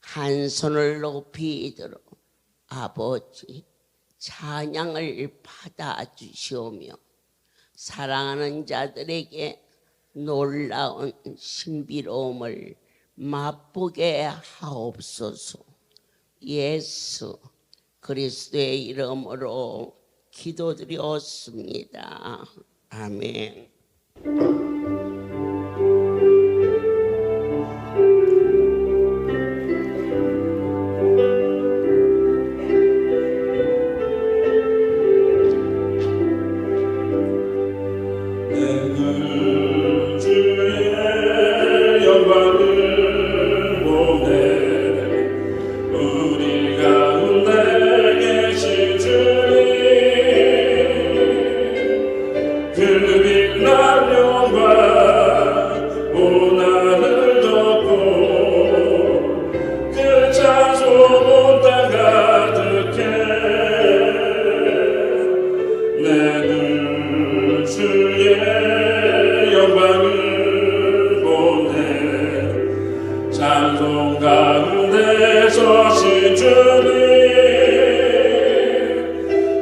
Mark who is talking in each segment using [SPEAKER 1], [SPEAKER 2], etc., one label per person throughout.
[SPEAKER 1] 한 손을 높이 들어 아버지 찬양을 받아주시오며 사랑하는 자들에게 놀라운 신비로움을 맛보게 하옵소서. 예수 그리스도의 이름으로 기도드렸습니다. 아멘.
[SPEAKER 2] 찬송 가운데 서신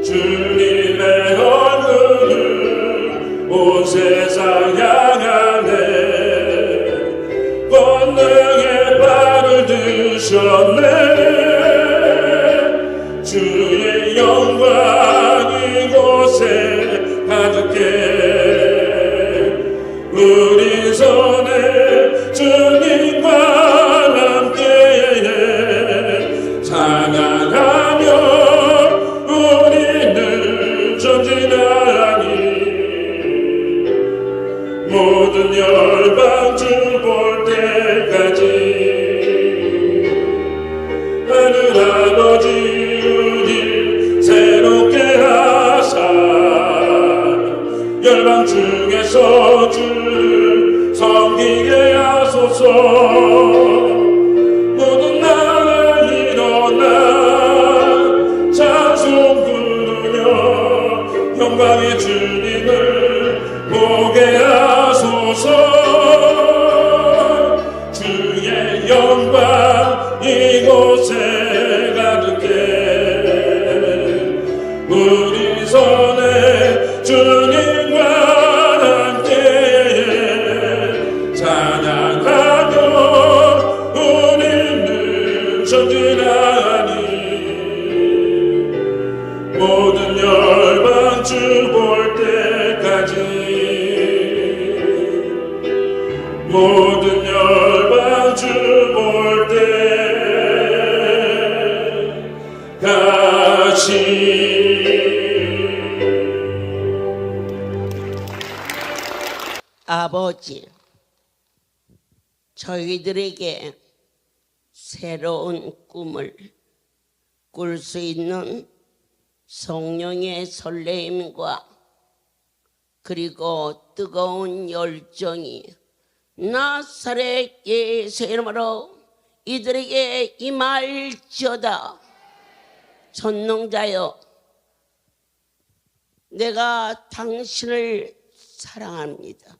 [SPEAKER 2] 주님의 얼굴을 온 세상 향하네 권능의 발을 드셨네 주의 영광 이곳에 가득해 우리 손에 주님과 찬양하며 우리는 전진하니 모든 열방 주 볼 때까지 하늘 아버지 우리 새롭게 하사 열방 중에서 주를 섬기게 하소서. 모든 나라 일어나 찬송 부르며 영광의 주님을 보게 하소서. 주의 영광 이곳에 가득해 우리 손에 주님과 함께 찬양하며 우리는 전진하니 모든 열방 주 볼 때까지 모든 열방 주 볼 때까지.
[SPEAKER 1] 아버지, 저희들에게 새로운 꿈을 꿀 수 있는 성령의 설레임과 그리고 뜨거운 열정이 나사렛 예수의 이름으로 이들에게 임할지어다. 전능자여, 내가 당신을 사랑합니다.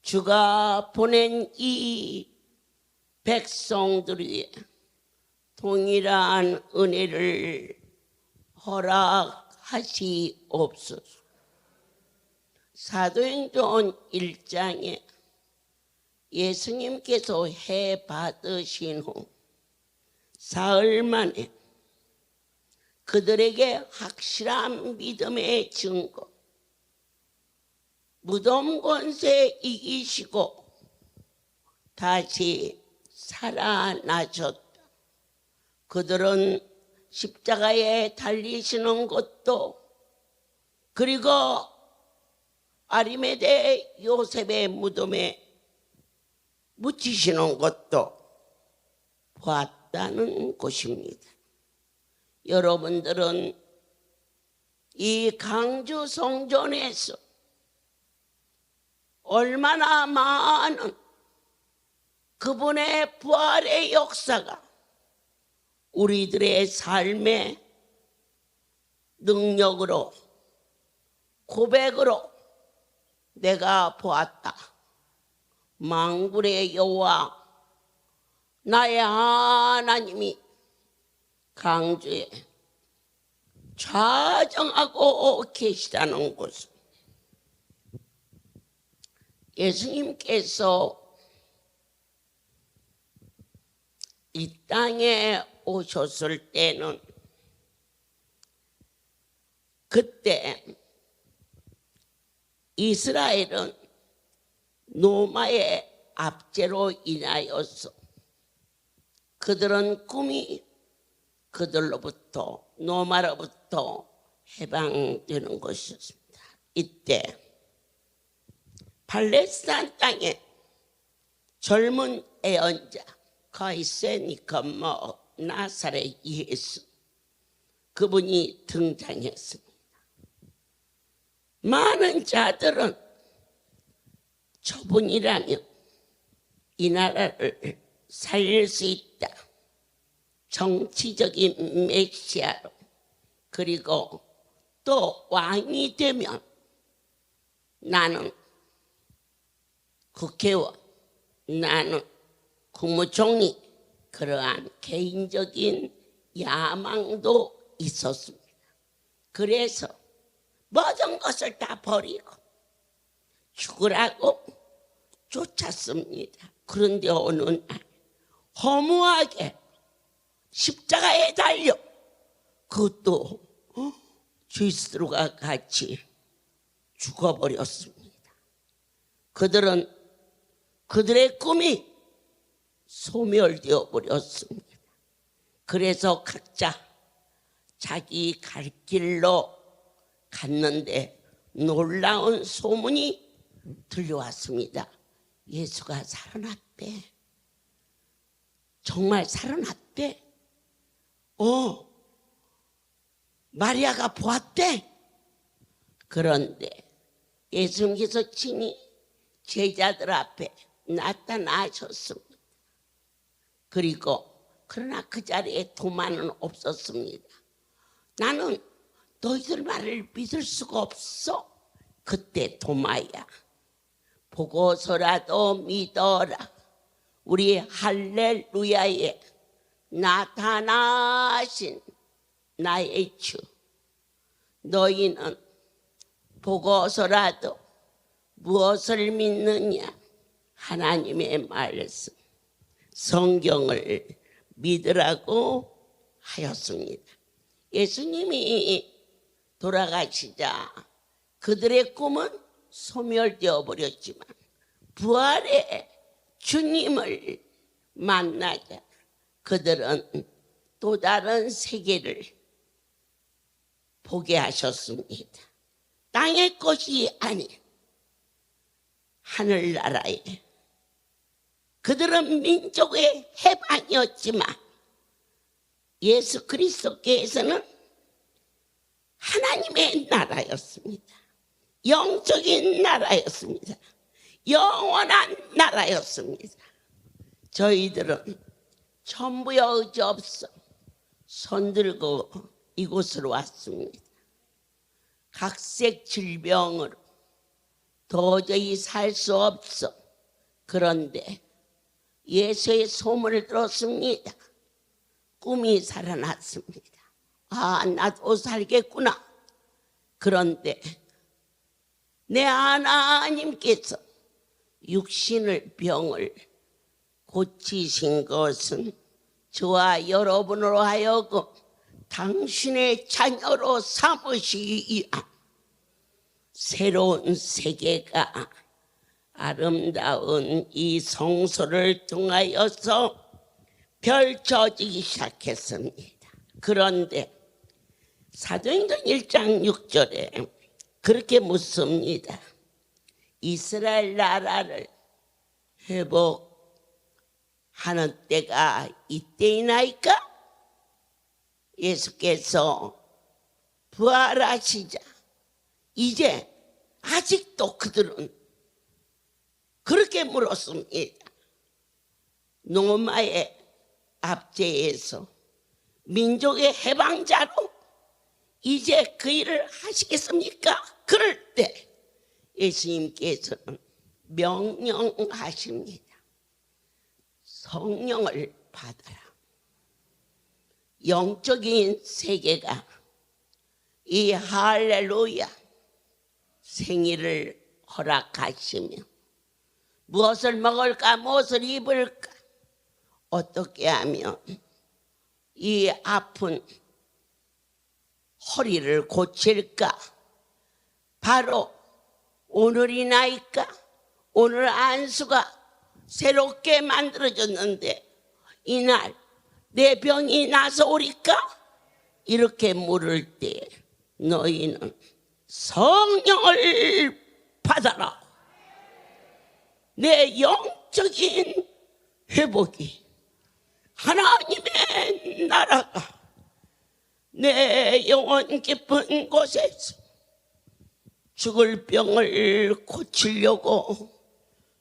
[SPEAKER 1] 주가 보낸 이 백성들 위에 동일한 은혜를 허락하시옵소서. 사도행전 1장에 예수님께서 해 받으신 후 사흘 만에 그들에게 확실한 믿음의 증거, 무덤 권세 이기시고 다시 살아나셨다. 그들은 십자가에 달리시는 것도 그리고 아리마대 요셉의 무덤에 묻히시는 것도 보았다는 것입니다. 여러분들은 이 강주 성전에서 얼마나 많은 그분의 부활의 역사가 우리들의 삶의 능력으로 고백으로 내가 보았다. 만군의 여호와 나의 하나님이 강주에 좌정하고 계시다는 것을 예수님께서 이 땅에 오셨을 때는 그때 이스라엘은 노마의 압제로 인하여서 그들은 꿈이 그들로부터 노마로부터 해방되는 것이었습니다. 이때 팔레스타인 땅에 젊은 예언자 가이세 니코모 나사렛 예수 그분이 등장했습니다. 많은 자들은 저분이라면 이 나라를 살릴 수 있다. 정치적인 메시아로 그리고 또 왕이 되면 나는 국회의원, 나는 국무총리 그러한 개인적인 야망도 있었습니다. 그래서 모든 것을 다 버리고 죽으라고 쫓았습니다. 그런데 어느 날 허무하게 십자가에 달려 그것도 죄수들과 같이 죽어버렸습니다. 그들은 그들의 꿈이 소멸되어 버렸습니다. 그래서 각자 자기 갈 길로 갔는데 놀라운 소문이 들려왔습니다. 예수가 살아났대. 정말 살아났대. 마리아가 보았대. 그런데 예수님께서 친히 제자들 앞에 나타나셨습니다. 그러나 그 자리에 도마는 없었습니다. 나는 너희들 말을 믿을 수가 없어. 그때 도마야, 보고서라도 믿어라. 우리 할렐루야에 나타나신 나의 주. 너희는 보고서라도 무엇을 믿느냐? 하나님의 말씀, 성경을 믿으라고 하였습니다. 예수님이 돌아가시자 그들의 꿈은 소멸되어 버렸지만 부활의 주님을 만나자 그들은 또 다른 세계를 보게 하셨습니다. 땅의 것이 아닌 하늘나라에. 그들은 민족의 해방이었지만 예수 그리스도께서는 하나님의 나라였습니다. 영적인 나라였습니다. 영원한 나라였습니다. 저희들은 전부의 의지 없어 손 들고 이곳으로 왔습니다. 각색 질병으로 도저히 살 수 없어. 그런데 예수의 소문을 들었습니다. 꿈이 살아났습니다. 나도 살겠구나. 그런데 내 하나님께서 육신의 병을 고치신 것은 저와 여러분으로 하여금 당신의 자녀로 삼으시기 위한 새로운 세계가 아름다운 이 성소를 통하여서 펼쳐지기 시작했습니다. 그런데 사도행전 1장 6절에 그렇게 묻습니다. 이스라엘 나라를 회복하는 때가 이때이나이까? 예수께서 부활하시자 이제 아직도 그들은 그렇게 물었습니다. 노마의 압제에서 민족의 해방자로 이제 그 일을 하시겠습니까? 그럴 때 예수님께서는 명령하십니다. 성령을 받아라. 영적인 세계가 이 할렐루야 생일을 허락하시며 무엇을 먹을까 무엇을 입을까 어떻게 하면 이 아픈 허리를 고칠까 바로 오늘이나이까 오늘 안수가 새롭게 만들어졌는데 이날 내 병이 나서오리까 이렇게 물을 때 너희는 성령을 받아라. 내 영적인 회복이 하나님의 나라가 내 영혼 깊은 곳에서 죽을 병을 고치려고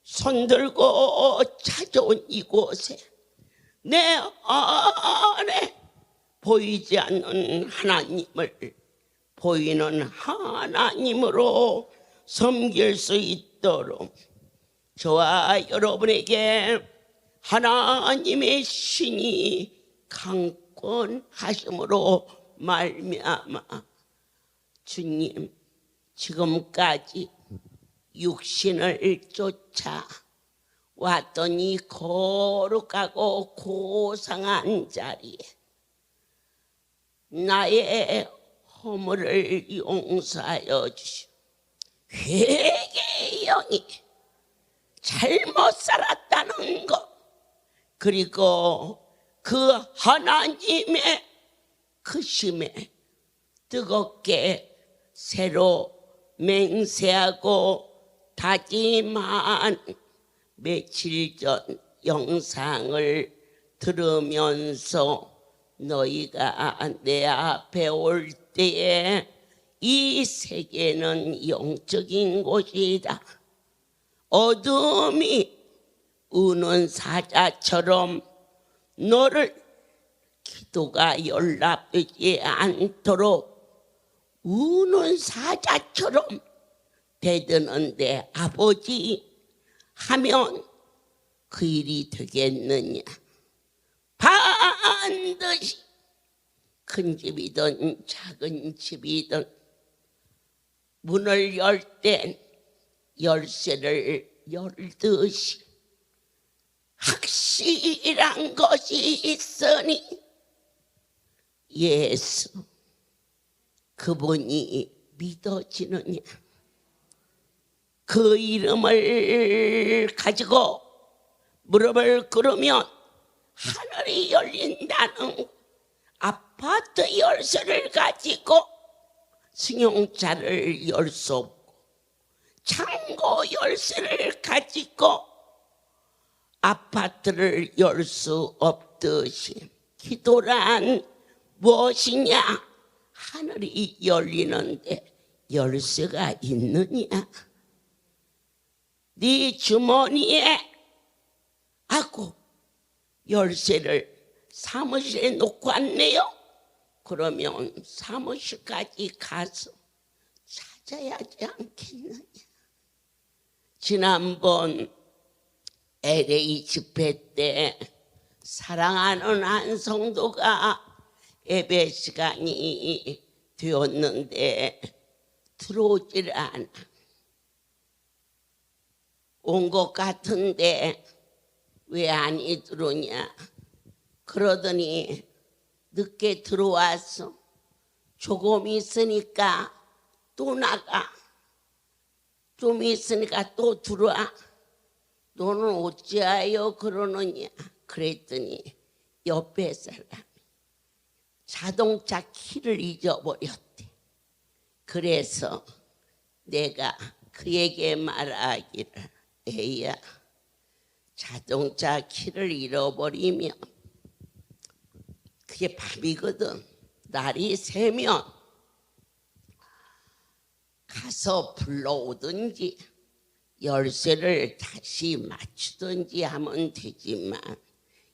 [SPEAKER 1] 손들고 찾아온 이곳에 내 안에 보이지 않는 하나님을 보이는 하나님으로 섬길 수 있도록 저와 여러분에게 하나님의 신이 강권하심으로 말미암아 주님 지금까지 육신을 쫓아 왔던 이 거룩하고 고상한 자리에 나의 허물을 용서하여 주시오. 회개의 영이 잘못 살았다는 것 그리고 그 하나님의 크심에 뜨겁게 새로 맹세하고 다짐한 며칠 전 영상을 들으면서 너희가 내 앞에 올 때에 이 세계는 영적인 곳이다. 어둠이 우는 사자처럼 너를 기도가 연락되지 않도록 우는 사자처럼 대드는데 아버지 하면 그 일이 되겠느냐. 반드시 큰 집이든 작은 집이든 문을 열 땐 열쇠를 열듯이 확실한 것이 있으니 예수 그분이 믿어지느냐. 그 이름을 가지고 무릎을 꿇으면 하늘이 열린다는 아파트 열쇠를 가지고 승용차를 열 수 없고 창고 열쇠를 가지고 아파트를 열 수 없듯이 기도란 무엇이냐. 하늘이 열리는데 열쇠가 있느냐. 네 주머니에 하고 열쇠를 사무실에 놓고 왔네요. 그러면 사무실까지 가서 찾아야 하지 않겠느냐. 지난번 LA 집회 때 사랑하는 한 성도가 예배 시간이 되었는데 들어오질 않아. 온 것 같은데 왜 안 들어오냐. 그러더니 늦게 들어와서 조금 있으니까 또 나가. 좀 있으니까 또 들어와. 너는 어찌하여 그러느냐. 그랬더니 옆에 사람이 자동차 키를 잊어버렸대. 그래서 내가 그에게 말하기를 애야 자동차 키를 잃어버리면 그게 밤이거든. 날이 새면 가서 불러오든지 열쇠를 다시 맞추든지 하면 되지만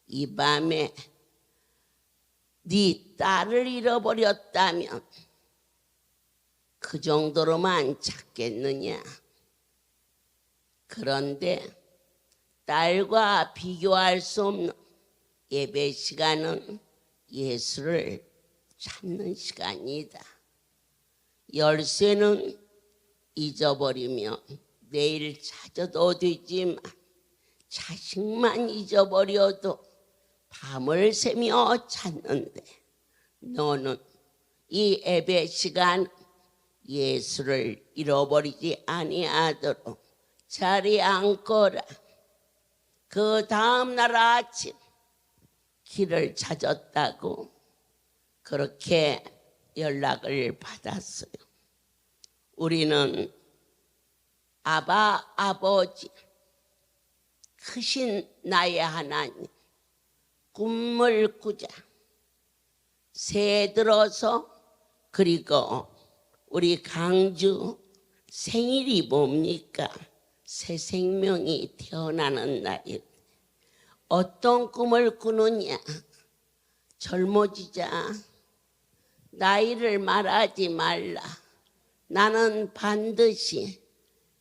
[SPEAKER 1] 이 밤에 네 딸을 잃어버렸다면 그 정도로만 찾겠느냐. 그런데 딸과 비교할 수 없는 예배 시간은 예수를 찾는 시간이다. 열쇠는 잊어버리면 내일 찾아도 되지만 자식만 잊어버려도 밤을 새며 찾는데 너는 이 예배 시간 예수를 잃어버리지 아니하도록 자리에 앉거라. 그 다음 날 아침 길을 찾았다고 그렇게 연락을 받았어요. 우리는 아버지 크신 나의 하나님 꿈을 꾸자. 새해 들어서 그리고 우리 강주 생일이 뭡니까? 새 생명이 태어나는 날이. 어떤 꿈을 꾸느냐? 젊어지자. 나이를 말하지 말라. 나는 반드시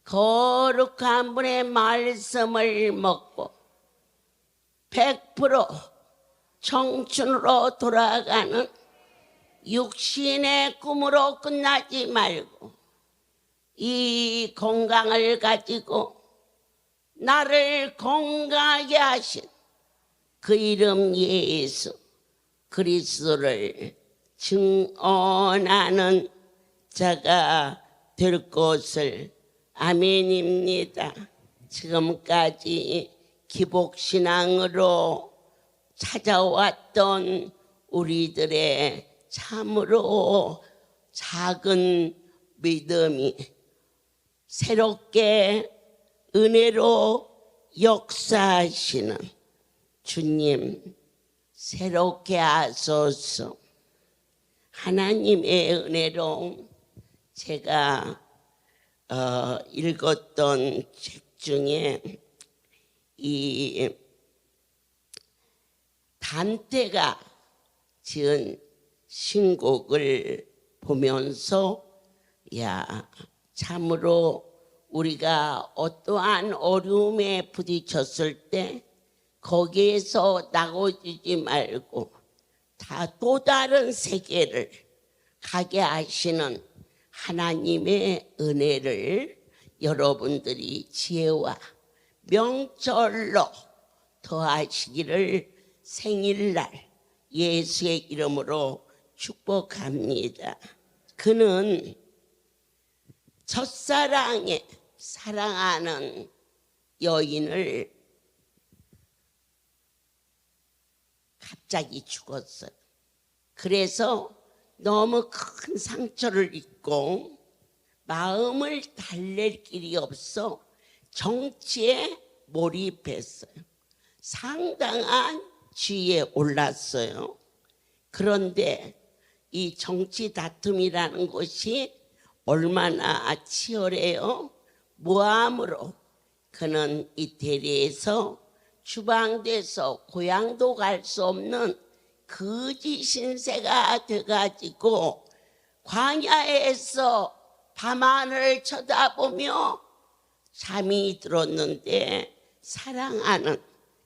[SPEAKER 1] 거룩한 분의 말씀을 먹고 100% 청춘으로 돌아가는 육신의 꿈으로 끝나지 말고 이 건강을 가지고 나를 건강하게 하신 그 이름 예수 그리스도를 증언하는 자가 될 것을 아멘입니다. 지금까지 기복신앙으로 찾아왔던 우리들의 참으로 작은 믿음이 새롭게 은혜로 역사하시는 주님 새롭게 하소서. 하나님의 은혜로 제가 읽었던 책 중에 이 단테가 지은 신곡을 보면서 야 참으로 우리가 어떠한 어려움에 부딪혔을 때 거기에서 나고지지 말고 다 또 다른 세계를 가게 하시는 하나님의 은혜를 여러분들이 지혜와 명철로 더하시기를 생일날 예수의 이름으로 축복합니다. 그는 첫사랑에 사랑하는 여인을 갑자기 죽었어요. 그래서 너무 큰 상처를 입고 마음을 달랠 길이 없어 정치에 몰입했어요. 상당한 지위에 올랐어요. 그런데 이 정치 다툼이라는 것이 얼마나 치열해요. 모함으로 그는 이태리에서 추방돼서 고향도 갈 수 없는 거지 신세가 돼가지고 광야에서 밤하늘을 쳐다보며 잠이 들었는데 사랑하는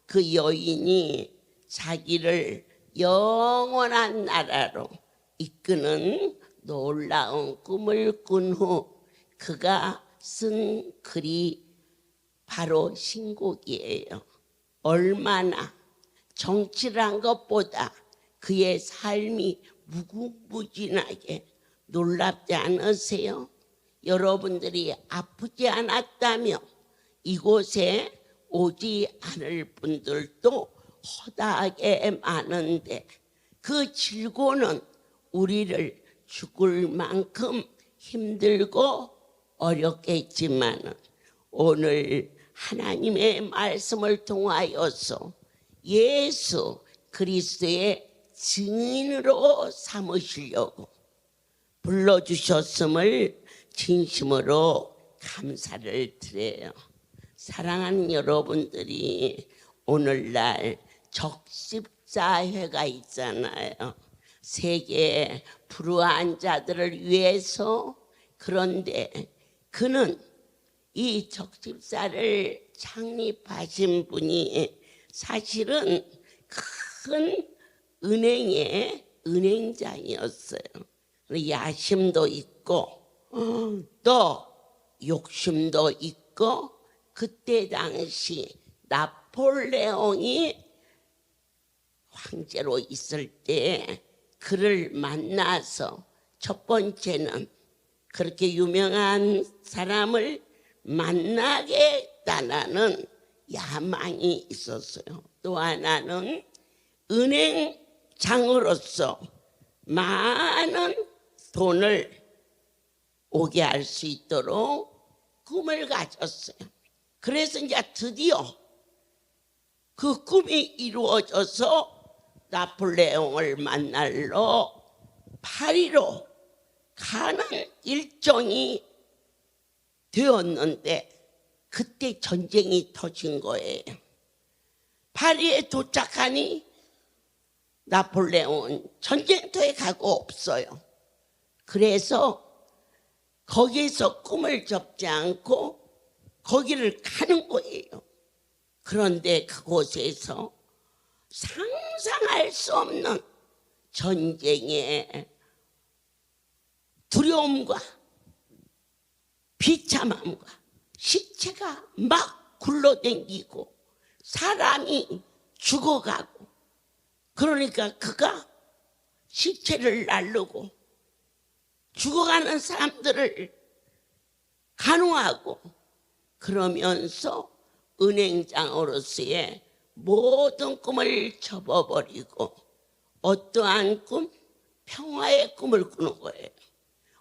[SPEAKER 1] 그 여인이 자기를 영원한 나라로 이끄는 놀라운 꿈을 꾼 후 그가 쓴 글이 바로 신곡이에요. 얼마나 정치란 것보다 그의 삶이 무궁무진하게 놀랍지 않으세요? 여러분들이 아프지 않았다면 이곳에 오지 않을 분들도 허다하게 많은데 그 질고는 우리를 죽을 만큼 힘들고 어렵겠지만 오늘 하나님의 말씀을 통하여서 예수 그리스도의 증인으로 삼으시려고 불러주셨음을 진심으로 감사를 드려요. 사랑하는 여러분들이 오늘날 적십사회가 있잖아요. 세계 불우한 자들을 위해서. 그런데 그는 이 적십사를 창립하신 분이 사실은 큰 은행의 은행장이었어요. 야심도 있고 또 욕심도 있고, 그때 당시 나폴레옹이 황제로 있을 때 그를 만나서 첫 번째는 그렇게 유명한 사람을 만나겠다는 야망이 있었어요. 또 하나는 은행장으로서 많은 돈을 오게 할 수 있도록 꿈을 가졌어요. 그래서 이제 드디어 그 꿈이 이루어져서 나폴레옹을 만나러 파리로 가는 일정이 되었는데 그때 전쟁이 터진 거예요. 파리에 도착하니 나폴레옹은 전쟁터에 가고 없어요. 그래서 거기에서 꿈을 접지 않고 거기를 가는 거예요. 그런데 그곳에서 상상할 수 없는 전쟁의 두려움과 비참함과 시체가 막 굴러다니고 사람이 죽어가고, 그러니까 그가 시체를 나르고 죽어가는 사람들을 간호하고 그러면서 은행장으로서의 모든 꿈을 접어버리고 어떠한 꿈? 평화의 꿈을 꾸는 거예요.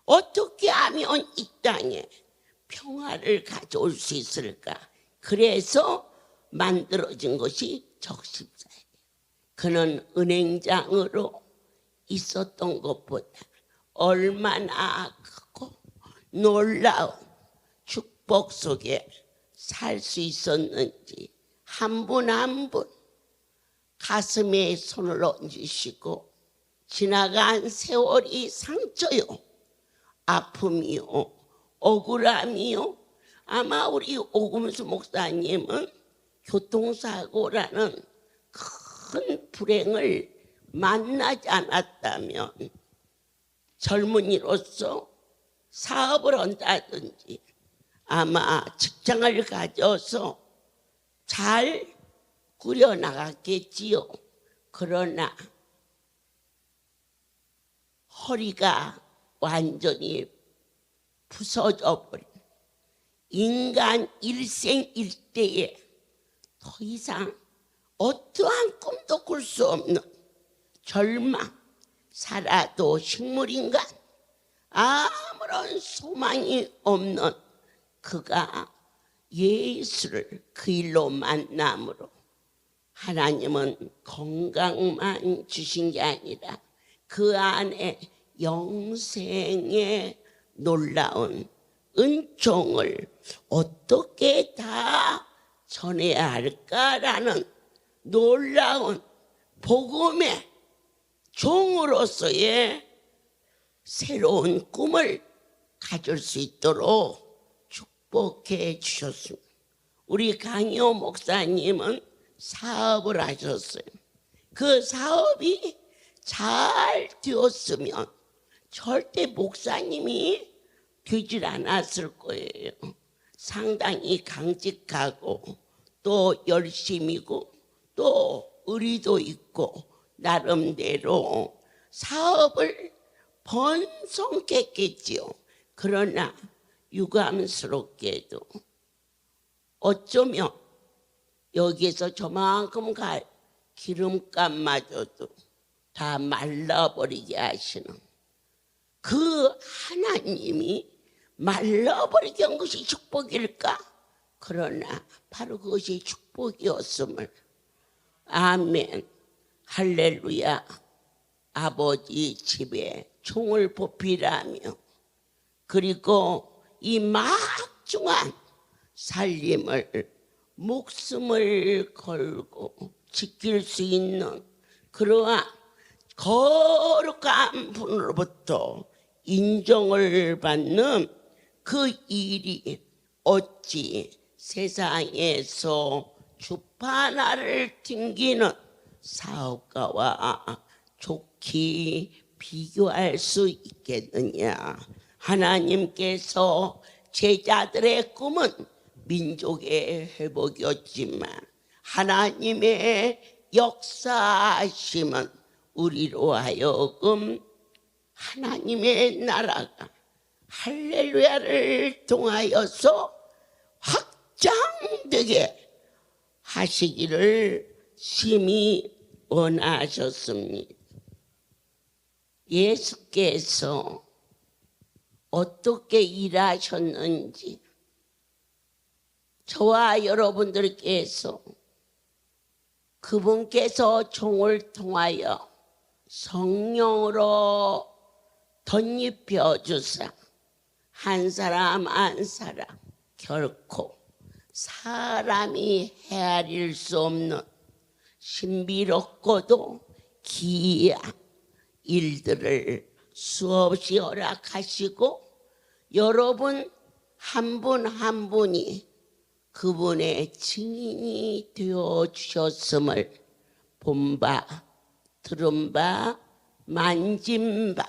[SPEAKER 1] 어떻게 하면 이 땅에 평화를 가져올 수 있을까? 그래서 만들어진 것이 적십사예요. 그는 은행장으로 있었던 것보다 얼마나 크고 놀라운 축복 속에 살 수 있었는지 한 분 한 분 가슴에 손을 얹으시고, 지나간 세월이 상처요, 아픔이요, 억울함이요. 아마 우리 오금수 목사님은 교통사고라는 큰 불행을 만나지 않았다면 젊은이로서 사업을 한다든지 아마 직장을 가져서 잘 꾸려나갔겠지요. 그러나 허리가 완전히 부서져 버린 인간 일생일대에 더 이상 어떠한 꿈도 꿀 수 없는 절망, 살아도 식물인간, 아무런 소망이 없는 그가 예수를 그 일로 만남으로 하나님은 건강만 주신 게 아니라 그 안에 영생의 놀라운 은총을 어떻게 다 전해야 할까라는 놀라운 복음의 종으로서의 새로운 꿈을 가질 수 있도록 축복해 주셨습니다. 우리 강효 목사님은 사업을 하셨어요. 그 사업이 잘 되었으면 절대 목사님이 되질 않았을 거예요. 상당히 강직하고 또 열심이고 또 의리도 있고 나름대로 사업을 번성했겠지요. 그러나 유감스럽게도 어쩌면 여기에서 저만큼 갈 기름값마저도 다 말라버리게 하시는 그 하나님이 말라버리게 한 것이 축복일까? 그러나 바로 그것이 축복이었음을, 아멘, 할렐루야, 아버지 집에 총을 뽑히라며, 그리고 이 막중한 살림을 목숨을 걸고 지킬 수 있는 그러한 거룩한 분으로부터 인정을 받는 그 일이 어찌 세상에서 주파나를 튕기는 사업가와 좋게 비교할 수 있겠느냐. 하나님께서 제자들의 꿈은 민족의 회복이었지만 하나님의 역사하심은 우리로 하여금 하나님의 나라가 할렐루야를 통하여서 확장되게 하시기를 심히 원하셨습니다. 예수께서 어떻게 일하셨는지 저와 여러분들께서 그분께서 종을 통하여 성령으로 덧입혀 주사 한 사람 한 사람 결코 사람이 헤아릴 수 없는 신비롭고도 기이한 일들을 수없이 허락하시고 여러분 한 분 한 분이 그분의 증인이 되어 주셨음을 본 바, 들은 바, 만진 바,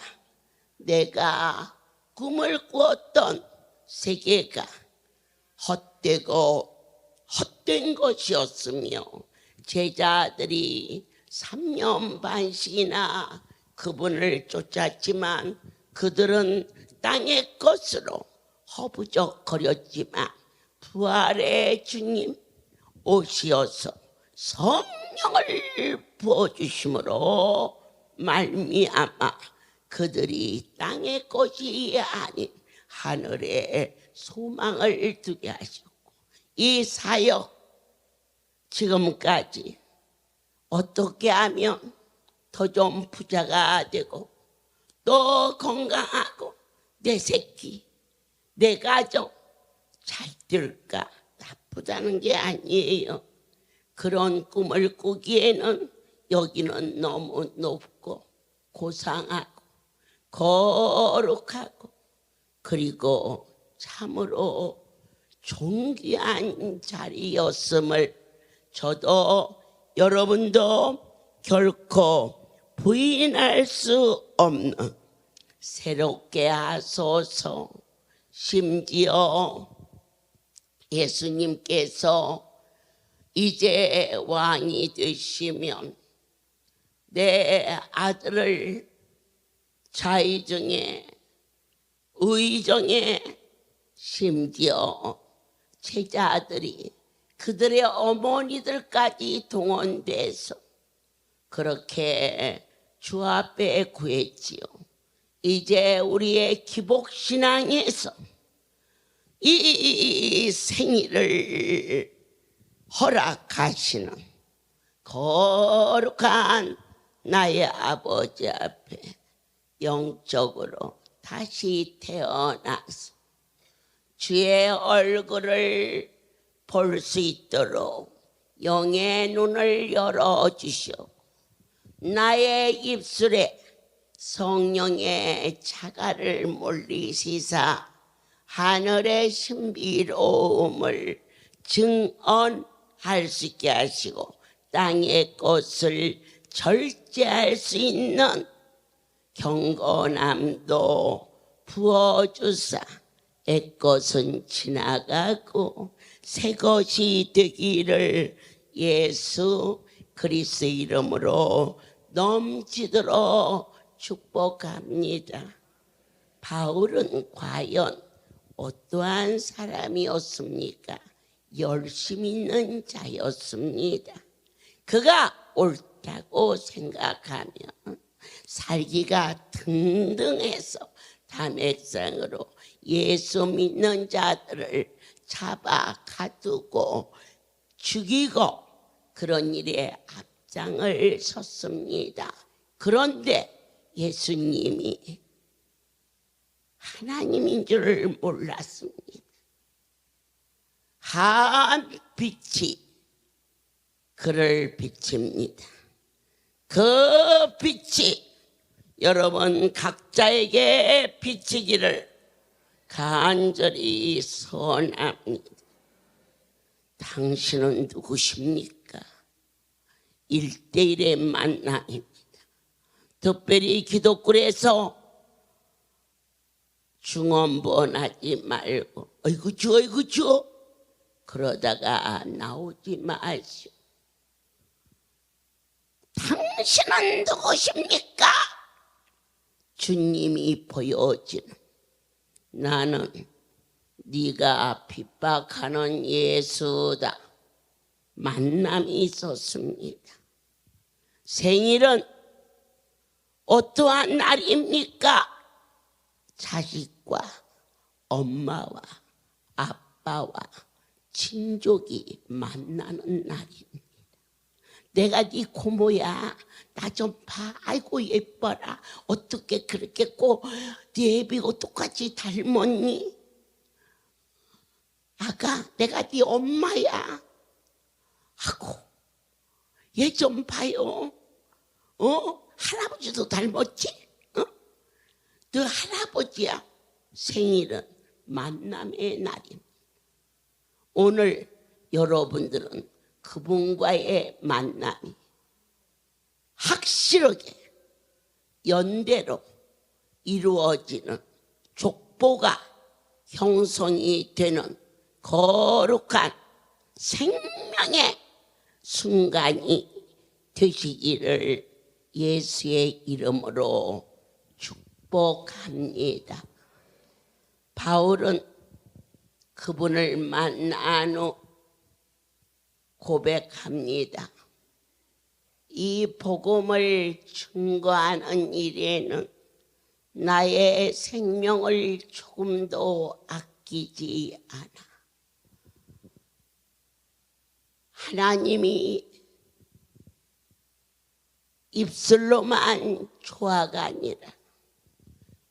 [SPEAKER 1] 내가 꿈을 꾸었던 세계가 헛되고 헛된 것이었으며 제자들이 3년 반씩이나 그분을 쫓았지만 그들은 땅의 것으로 허부적거렸지만 부활의 주님 오시어서 성령을 부어주심으로 말미암아 그들이 땅의 것이 아닌 하늘의 소망을 두게 하셨고 이 사역 지금까지 어떻게 하면 더 좀 부자가 되고 또 건강하고 내 새끼, 내 가정 잘 될까? 나쁘다는 게 아니에요. 그런 꿈을 꾸기에는 여기는 너무 높고 고상하고 거룩하고 그리고 참으로 존귀한 자리였음을 저도 여러분도 결코 부인할 수 없는 새롭게 하소서. 심지어 예수님께서 이제 왕이 되시면 내 아들을 자의중에 의정에 심지어 제자들이 그들의 어머니들까지 동원돼서 그렇게 주 앞에 구했지요. 이제 우리의 기복신앙에서 이 생일을 허락하시는 거룩한 나의 아버지 앞에 영적으로 다시 태어나서 주의 얼굴을 볼 수 있도록 영의 눈을 열어주시오. 나의 입술에 성령의 자갈을 물리시사 하늘의 신비로움을 증언할 수 있게 하시고 땅의 것을 절제할 수 있는 경건함도 부어주사 옛것은 지나가고 새 것이 되기를 예수 그리스도 이름으로 넘치도록 축복합니다. 바울은 과연 어떠한 사람이었습니까? 열심 있는 자였습니다. 그가 옳다고 생각하면 살기가 등등해서 담액상으로 예수 믿는 자들을 잡아 가두고 죽이고 그런 일에 앞장을 섰습니다. 그런데 예수님이 하나님인 줄을 몰랐습니다. 한 빛이 그를 비칩니다. 그 빛이 여러분 각자에게 비치기를 간절히 소원합니다. 당신은 누구십니까? 1대1의 만남입니다. 특별히 기독교에서 중언부언하지 말고 어이구 주 그러다가 나오지 마시오. 당신은 누구십니까? 주님이 보여지는 나는 네가 핍박하는 예수다. 만남이 있었습니다. 생일은 어떠한 날입니까? 자식과 엄마와 아빠와 친족이 만나는 날입니다. 내가 네 고모야, 나 좀 봐. 아이고 예뻐라. 어떻게 그렇게 꼭 네 애비고 똑같이 닮았니? 아가, 내가 네 엄마야. 하고 얘 좀 봐요. 할아버지도 닮았지? 너 할아버지야. 생일은 만남의 날입니다. 오늘 여러분들은 그분과의 만남이 확실하게 연대로 이루어지는 족보가 형성이 되는 거룩한 생명의 순간이 되시기를 예수의 이름으로 축복합니다. 바울은 그분을 만난 후 고백합니다. 이 복음을 증거하는 일에는 나의 생명을 조금도 아끼지 않아. 하나님이 입술로만 조화가 아니라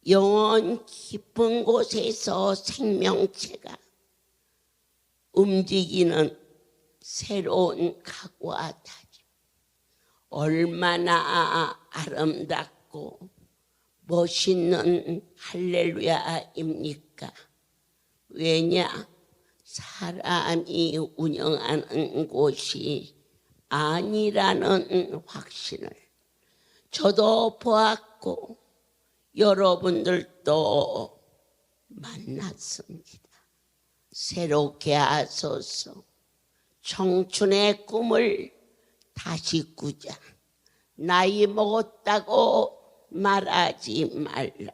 [SPEAKER 1] 영원 깊은 곳에서 생명체가 움직이는 새로운 각과 다짐. 얼마나 아름답고 멋있는 할렐루야입니까? 왜냐? 사람이 운영하는 곳이 아니라는 확신을 저도 보았고 여러분들도 만났습니다. 새롭게 하소서. 청춘의 꿈을 다시 꾸자. 나이 먹었다고 말하지 말라.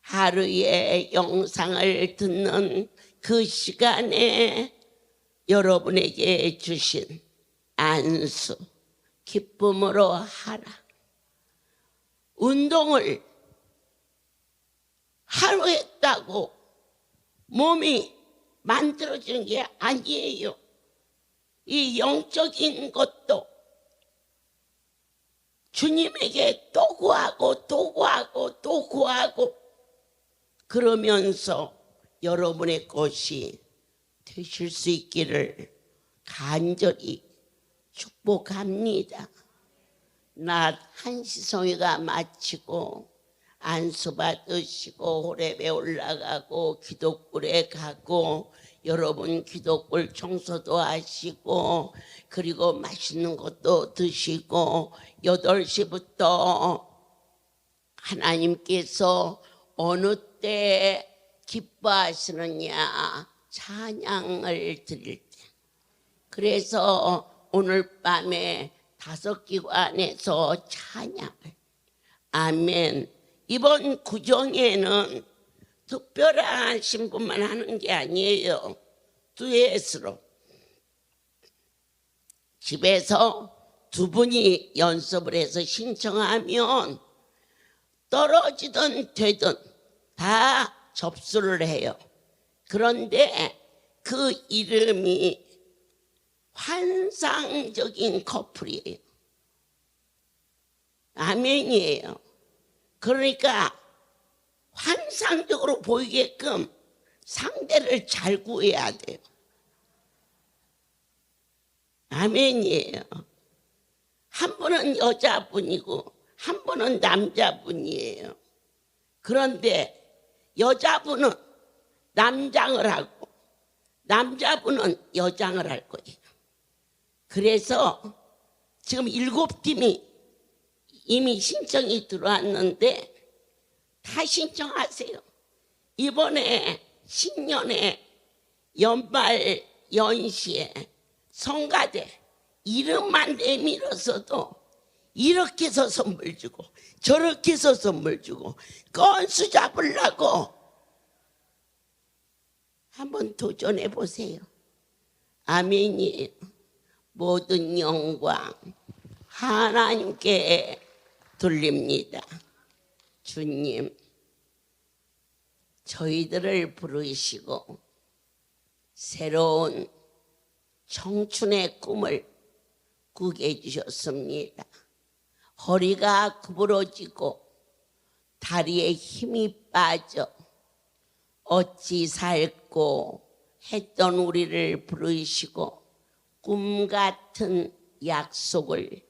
[SPEAKER 1] 하루의 영상을 듣는 그 시간에 여러분에게 주신 안수 기쁨으로 하라. 운동을 하루 했다고 몸이 만들어지는 게 아니에요. 이 영적인 것도 주님에게 또 구하고 또 구하고 또 구하고 그러면서 여러분의 것이 되실 수 있기를 간절히 축복합니다. 낮 한시성회가 마치고 안수 받으시고 호렙에 올라가고 기도굴에 가고 여러분 기도굴 청소도 하시고 그리고 맛있는 것도 드시고 8시부터 하나님께서 어느 때 기뻐하시느냐 찬양을 드릴 때 그래서 오늘 밤에 5기관에서 찬양을 아멘. 이번 구정에는 특별하신 분만 하는 게 아니에요. 듀엣으로 집에서 2분이 연습을 해서 신청하면 떨어지든 되든 다 접수를 해요. 그런데 그 이름이 환상적인 커플이에요. 아멘이에요. 그러니까 환상적으로 보이게끔 상대를 잘 구해야 돼요. 아멘이에요. 한 분은 여자분이고 한 분은 남자분이에요. 그런데 여자분은 남장을 하고 남자분은 여장을 할 거예요. 그래서 지금 7팀이 이미 신청이 들어왔는데 다 신청하세요. 이번에 신년에 연말 연시에 성가대 이름만 내밀어서도 이렇게 해서 선물 주고 저렇게 해서 선물 주고 건수 잡으려고 한번 도전해 보세요. 아멘이에요. 모든 영광 하나님께 돌립니다. 주님, 저희들을 부르시고 새로운 청춘의 꿈을 꾸게 해주셨습니다. 허리가 구부러지고 다리에 힘이 빠져 어찌 살고 했던 우리를 부르시고 꿈 같은 약속을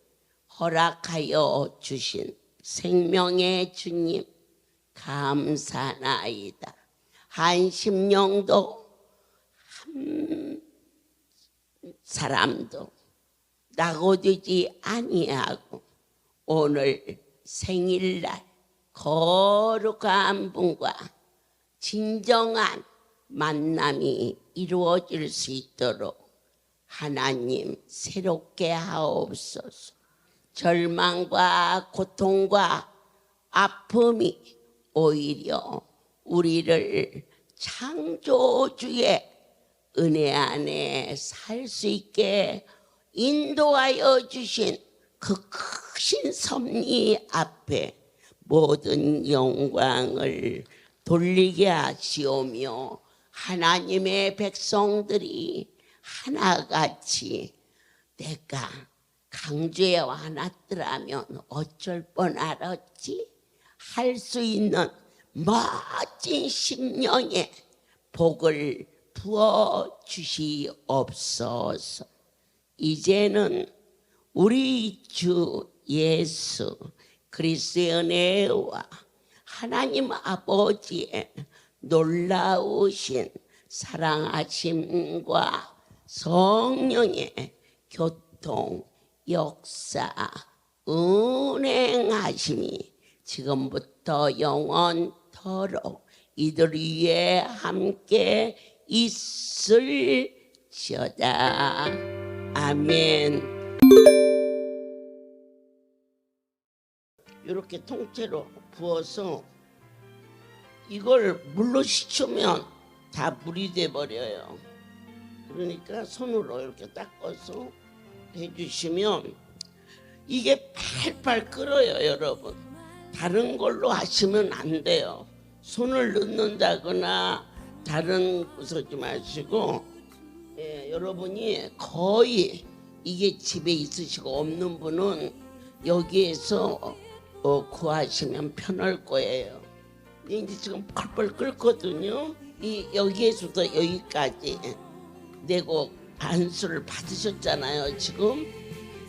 [SPEAKER 1] 허락하여 주신 생명의 주님 감사나이다. 한 심령도 한 사람도 낙오되지 아니하고 오늘 생일날 거룩한 분과 진정한 만남이 이루어질 수 있도록 하나님 새롭게 하옵소서. 절망과 고통과 아픔이 오히려 우리를 창조주의 은혜 안에 살 수 있게 인도하여 주신 그 크신 섭리 앞에 모든 영광을 돌리게 하시오며 하나님의 백성들이 하나같이 내가 강주에 와놨더라면 어쩔 뻔 알았지 할 수 있는 멋진 심령의 복을 부어 주시옵소서. 이제는 우리 주 예수 그리스도의 은혜와 하나님 아버지의 놀라우신 사랑하심과 성령의 교통 역사 운행하심이 지금부터 영원토록 이들 위에 함께 있을지어다. 아멘. 이렇게 통째로 부어서 이걸 물로 식히면 다 물이 돼 버려요. 그러니까 손으로 이렇게 닦아서 해주시면 이게 팔팔 끓어요, 여러분. 다른 걸로 하시면 안 돼요. 손을 넣는다거나 다른 거 쓰지 마시고 여러분이 거의 이게 집에 있으시고 없는 분은 여기에서 구하시면 편할 거예요. 이제 지금 펄펄 끓거든요. 이 여기에서부터 여기까지 내고 반수를 받으셨잖아요. 지금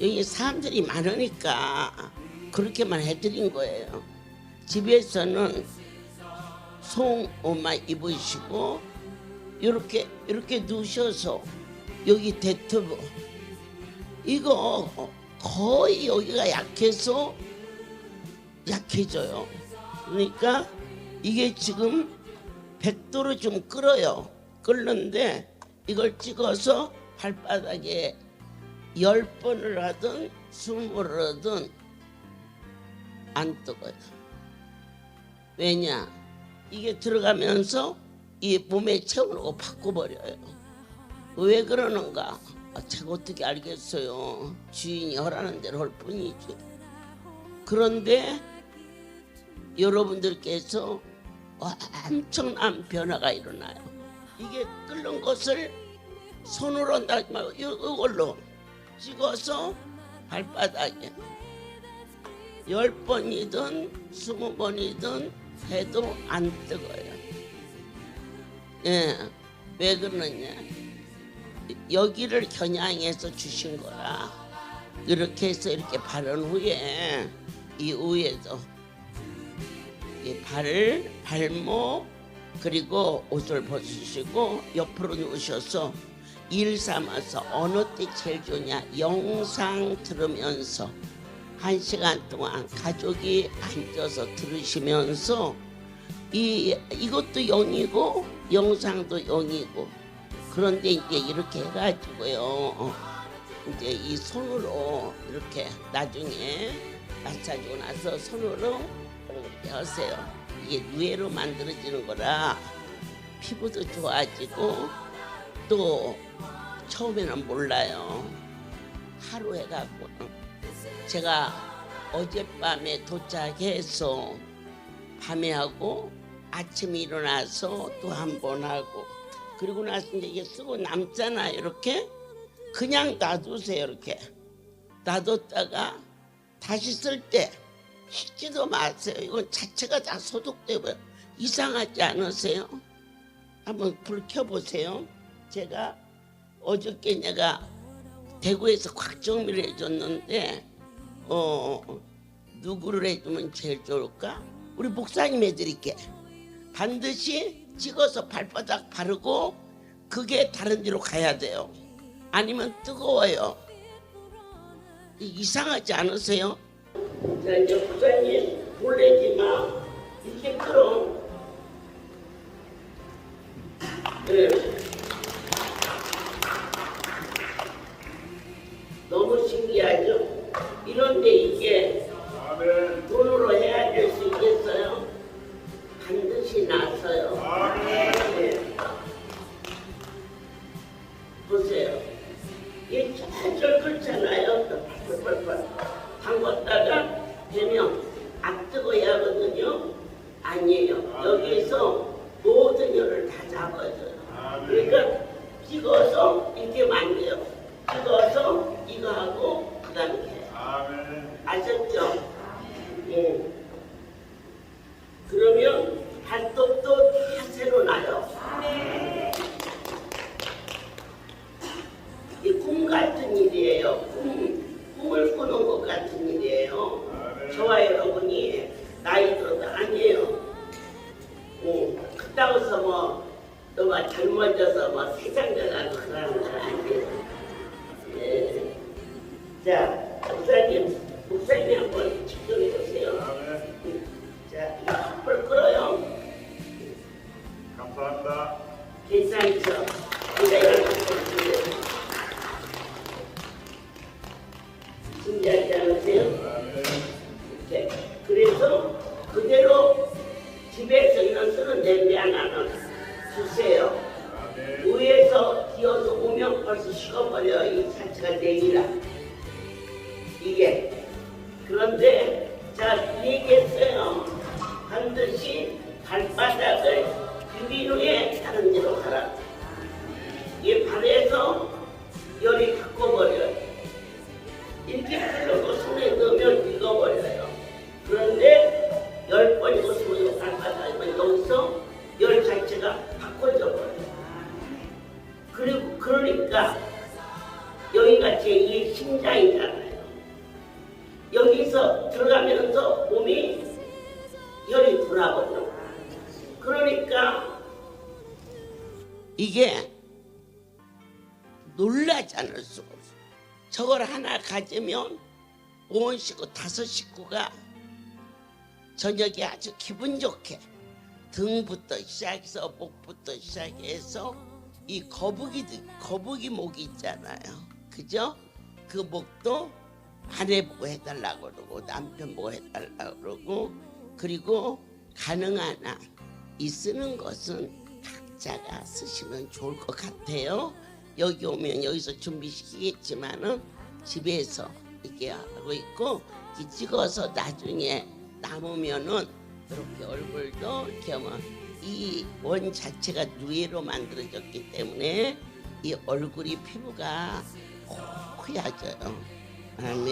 [SPEAKER 1] 여기 사람들이 많으니까 그렇게만 해드린 거예요. 집에서는 송옷만 입으시고 이렇게 누우셔서 여기 대튜브 이거 거의 여기가 약해서 약해져요. 그러니까 이게 지금 100도로 좀 끓어요. 끓는데 이걸 찍어서 발바닥에 10번을 하든 20번을 하든 안 뜨거요. 왜냐? 이게 들어가면서 이 몸에 채우고 바꿔버려요. 왜 그러는가? 제가 어떻게 알겠어요. 주인이 하라는 대로 할 뿐이지. 그런데 여러분들께서 엄청난 변화가 일어나요. 이게 끓는 것을 손으로 한다지 말고 이걸로 찍어서 발바닥에 10번이든 20번이든 해도 안 뜨거워요. 예, 왜 그러느냐? 여기를 겨냥해서 주신 거라. 이렇게 해서 이렇게 바른 후에 이 위에도 이 발목 그리고 옷을 벗으시고 옆으로 누우셔서 일 삼아서 어느 때 제일 좋냐 영상 들으면서 1시간 동안 가족이 앉아서 들으시면서 이것도 영이고 영상도 영이고 그런데 이제 이렇게 해가지고요 이제 이 손으로 이렇게 나중에 마사지고 나서 손으로 이렇게 하세요. 이게 누에로 만들어지는 거라 피부도 좋아지고 또 처음에는 몰라요. 하루 해갖고 제가 어젯밤에 도착해서 밤에 하고 아침에 일어나서 또 한 번 하고 그리고 나서 이제 이게 쓰고 남잖아요. 이렇게 그냥 놔두세요. 이렇게 놔뒀다가 다시 쓸 때 씻지도 마세요. 이건 자체가 다 소독되고요. 이상하지 않으세요? 한번 불 켜보세요. 제가 어저께 내가 대구에서 곽정미를 해줬는데 누구를 해주면 제일 좋을까? 우리 목사님 해드릴게. 반드시 찍어서 발바닥 바르고 그게 다른 데로 가야 돼요. 아니면 뜨거워요. 이상하지 않으세요? 자 이제 목사님 놀래지 마. 이렇게 끌어. 네. 너무 신기하죠? 이런데 이게 돈으로 해야 될 수 있겠어요? 반드시 나서요. 네. 보세요. 이게 잘 끓잖아요. 펄펄펄 담궜다가 되면 안 뜨거워야 하거든요. 아니에요. 여기서 모든 열을 다 잡아줘요. 그러니까 찍어서 이렇게 만져요. 찍어서 이거 하고 그 다음에 해요. 아셨죠? 예. 그러면 발톱도 다 새로 나요. 이 꿈 같은 일이에요. 꿈을 꾸는 것 같은 일이에요. 저와 여러분이 나이 들어도 아니에요. 그렇다고 해서 뭐 너가 젊어져서 뭐 세상자가 그러는 건 아니에요. 네. 자, 목사님 한번 집중해 보세요. 자, 이거 불 끌어요.
[SPEAKER 2] 감사합니다.
[SPEAKER 1] 괜찮죠? 신기하지 않으세요? 네. 그래서 그대로 집에서 이런 쓰는 냄비 하나는 주세요. 위에서 기어서 오면 벌써 식어버려. 이 자체가 냉이라. 이게. 그런데 자 얘기했어요. 반드시 발바닥을 비빈 후에 다른 데로 가라. 이 발에서 열이 바꿔버려요. 이렇게 풀려고 손에 넣으면 익어버려요. 그런데 10번이고 20번이고 발바닥이면 여기서 열 자체가 바꿔져 버려요. 그리고 그러니까 여기가 제2의 심장이잖아요. 여기서 들어가면서 몸이 열이 돌아버려. 그러니까 이게 놀라지 않을 수가 없어. 저걸 하나 가지면 온 식구 5식구가 저녁에 아주 기분 좋게 등부터 시작해서 목부터 시작해서 이 거북이 목이 있잖아요. 그죠? 그 목도 아내 보고 해달라고 그러고 남편 보고 해달라고 그러고 그리고 가능한 한 이 쓰는 것은 각자가 쓰시면 좋을 것 같아요. 여기 오면 여기서 준비시키겠지만은 집에서 이렇게 하고 있고 이렇게 찍어서 나중에 남으면은 이렇게 얼굴도 이렇게 하면 이 원 자체가 누에로 만들어졌기 때문에 이 얼굴이 피부가 호야져요. 아멘.